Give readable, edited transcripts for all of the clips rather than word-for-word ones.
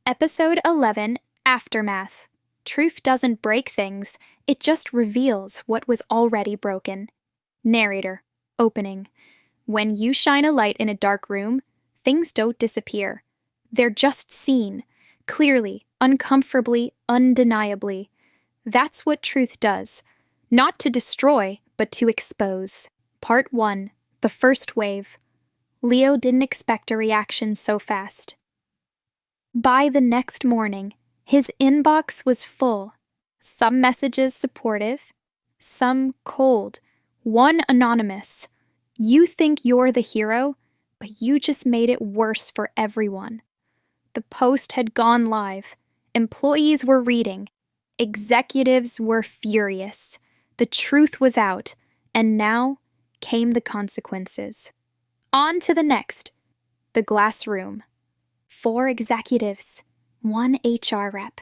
Episode 11, Aftermath. Truth doesn't break things, it just reveals what was already broken. Narrator. Opening. When you shine a light in a dark room, things don't disappear. They're just seen. Clearly, uncomfortably, undeniably. That's what truth does. Not to destroy, but to expose. Part 1. The First Wave. Leo didn't expect a reaction so fast. By the next morning, his inbox was full. Some messages supportive, some cold, one anonymous. You think you're the hero, but you just made it worse for everyone. The post had gone live. Employees were reading. Executives were furious. The truth was out, and now came the consequences. On to the next. The glass room. 4 executives, 1 HR rep.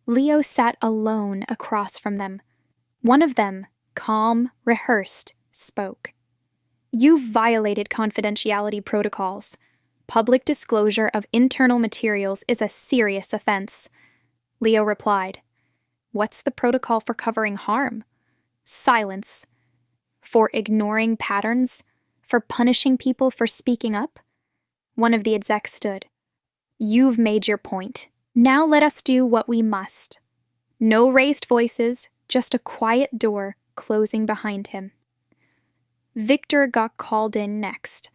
Leo sat alone across from them. One of them, calm, rehearsed, spoke. "You've violated confidentiality protocols. Public disclosure of internal materials is a serious offense." Leo replied, "What's the protocol for covering harm?" Silence. For ignoring patterns? For punishing people for speaking up? One of the execs stood. "You've made your point. Now let us do what we must." No raised voices, just a quiet door closing behind him. Victor got called in next.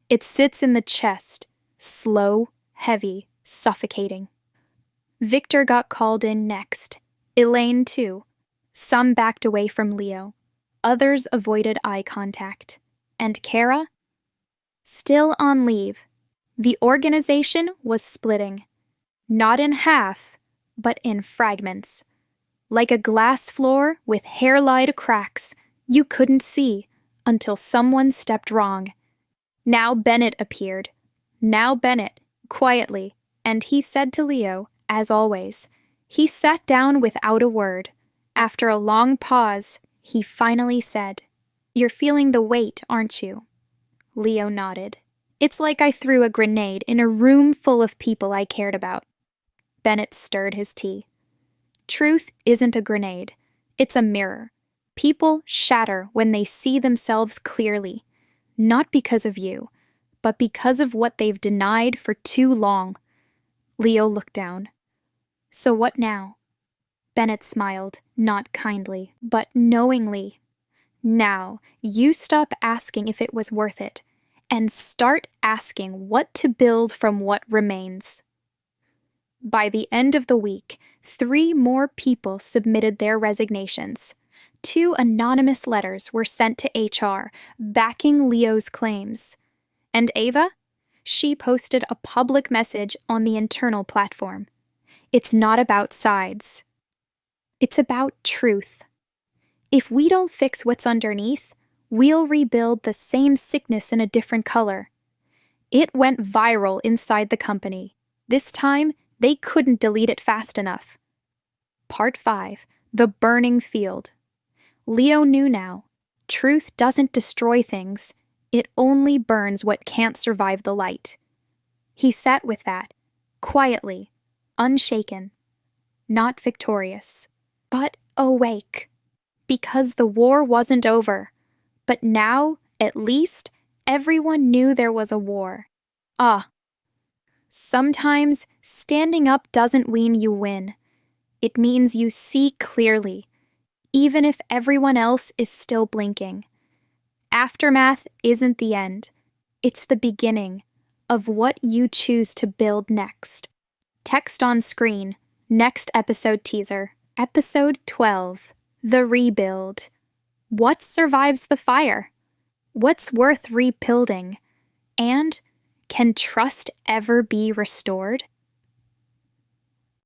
It sits in the chest, slow, heavy, suffocating. Victor got called in next. Elaine too. Some backed away from Leo. Others avoided eye contact. And Kara? Still on leave. The organization was splitting. Not in half, but in fragments. Like a glass floor with hair-lined cracks you couldn't see until someone stepped wrong. Now Bennett appeared. Now Bennett, quietly, and he said to Leo, as always. He sat down without a word. After a long pause, he finally said, "You're feeling the weight, aren't you?" Leo nodded. "It's like I threw a grenade in a room full of people I cared about." Bennett stirred his tea. Truth isn't a grenade. It's a mirror. People shatter when they see themselves clearly. Not because of you, but because of what they've denied for too long. Leo looked down. "So what now?" Bennett smiled, not kindly, but knowingly. "Now, you stop asking if it was worth it, and start asking what to build from what remains." By the end of the week, 3 more people submitted their resignations. 2 anonymous letters were sent to HR, backing Leo's claims. And Ava? She posted a public message on the internal platform. It's not about sides. It's about truth. If we don't fix what's underneath, we'll rebuild the same sickness in a different color. It went viral inside the company. This time, they couldn't delete it fast enough. Part 5. The Burning Field. Leo knew now. Truth doesn't destroy things. It only burns what can't survive the light. He sat with that, quietly, unshaken, not victorious, but awake. Because the war wasn't over. But now, at least, everyone knew there was a war. Sometimes, standing up doesn't mean you win. It means you see clearly, even if everyone else is still blinking. Aftermath isn't the end. It's the beginning of what you choose to build next. Text on screen. Next episode teaser. Episode 12. The Rebuild. What survives the fire? What's worth rebuilding? And can trust ever be restored?